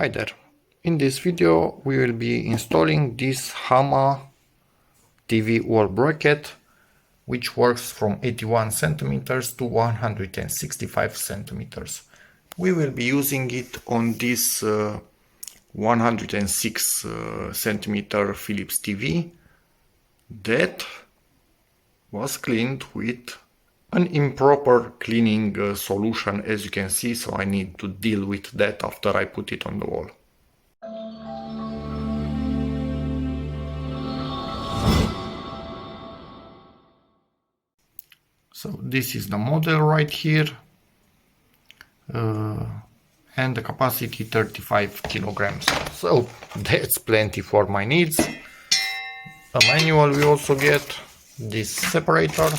Hi there. In this video we will be installing this HAMA TV wall bracket, which works from 81 centimeters to 165 centimeters. We will be using it on this 106 centimeter Philips TV that was cleaned with an improper cleaning solution, as you can see, so I need to deal with that after I put it on the wall. So this is the model right here, and the capacity 35 kilograms. So that's plenty for my needs. A manual we also get, this separator,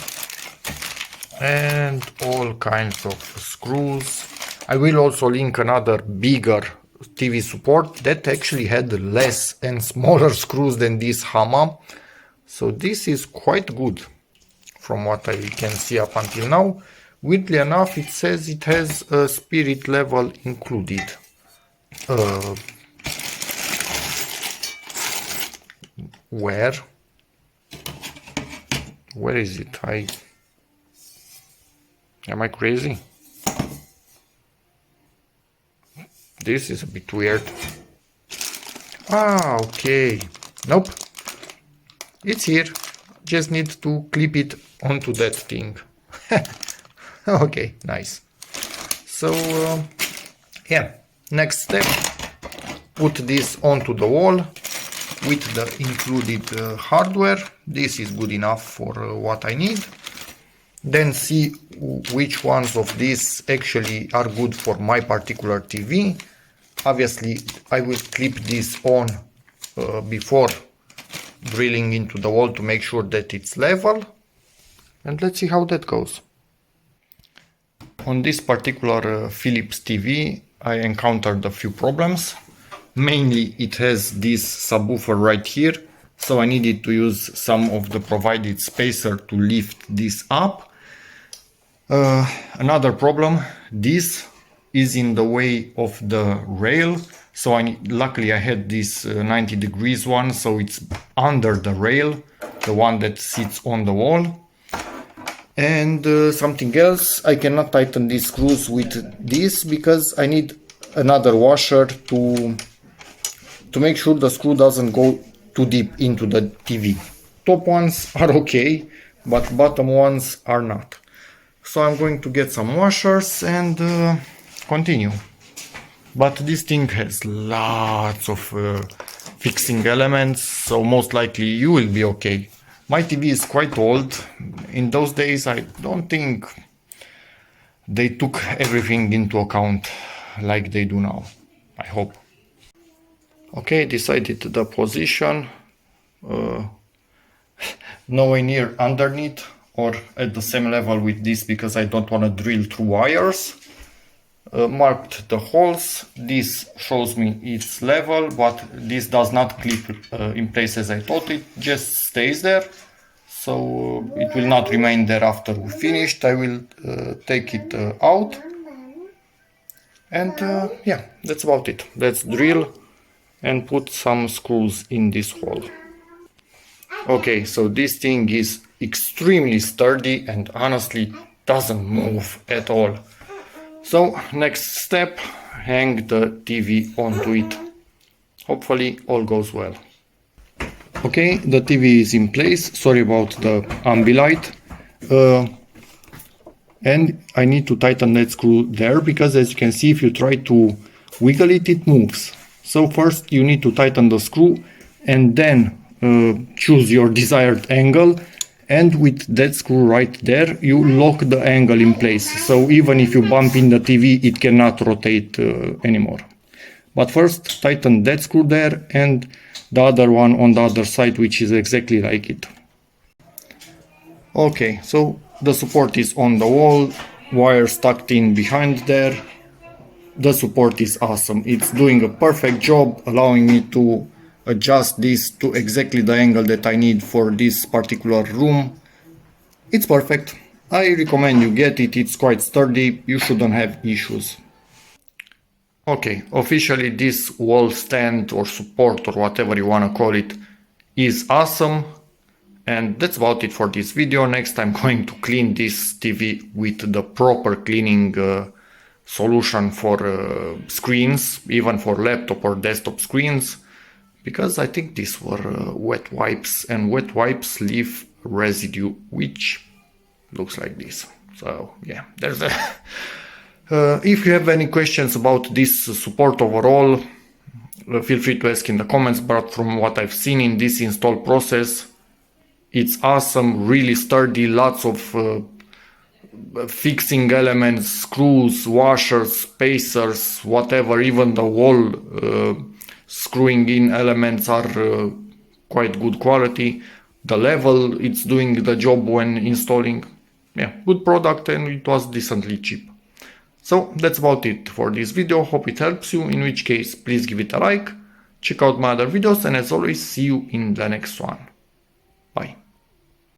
and all kinds of screws. I will also link another bigger TV support that actually had less and smaller screws than this HAMA. So this is quite good from what I can see up until now. Weirdly enough, it says it has a spirit level included. Where is it? Am I crazy? This is a bit weird. Ah, okay. Nope. It's here. Just need to clip it onto that thing. Okay, nice. So, yeah. Next step, put this onto the wall with the included hardware. This is good enough for what I need. Then see which ones of these actually are good for my particular TV. Obviously, I will clip this on before drilling into the wall to make sure that it's level. And let's see how that goes. On this particular Philips TV, I encountered a few problems. Mainly, it has this subwoofer right here, so I needed to use some of the provided spacer to lift this up. Another problem, this is in the way of the rail, so luckily I had this 90 degrees one, so it's under the rail, the one that sits on the wall. And something else, I cannot tighten these screws with this because I need another washer to make sure the screw doesn't go too deep into the TV. Top ones are okay, but bottom ones are not. So I'm going to get some washers and continue. But this thing has lots of fixing elements, so most likely you will be okay. My TV is quite old. In those days I don't think they took everything into account like they do now. I hope. Okay, decided the position. Nowhere near underneath or at the same level with this because I don't want to drill through wires. Marked the holes. This shows me its level, but this does not clip in place as I thought. It just stays there, so it will not remain there after we finished. I will take it out, and yeah, that's about it. Let's drill and put some screws in this hole. Okay, so this thing is extremely sturdy and honestly doesn't move at all. So next step, hang the TV onto it. Hopefully all goes well. Okay, the TV is in place. Sorry about the ambilight. And I need to tighten that screw there because as you can see, if you try to wiggle it, it moves. So first you need to tighten the screw and then choose your desired angle, and with that screw right there you lock the angle in place, so even if you bump in the TV it cannot rotate anymore. But first tighten that screw there and the other one on the other side, which is exactly like it. Okay, so the support is on the wall, wires tucked in behind there. The support is awesome. It's doing a perfect job, allowing me to adjust this to exactly the angle that I need for this particular room. It's perfect. I recommend you get it. It's quite sturdy. You shouldn't have issues. Okay, officially this wall stand or support or whatever you want to call it is awesome. And that's about it for this video. Next I'm going to clean this TV with the proper cleaning solution for screens, even for laptop or desktop screens, because I think these were wet wipes, and wet wipes leave residue which looks like this. So yeah, there's a if you have any questions about this support overall, feel free to ask in the comments, but from what I've seen in this install process, it's awesome, really sturdy, lots of fixing elements, screws, washers, spacers, whatever. Even the wall screwing in elements are quite good quality. The level, it's doing the job when installing. Yeah, good product, and it was decently cheap. So that's about it for this video. Hope it helps you, in which case please give it a like, check out my other videos, and as always, see you in the next one. Bye.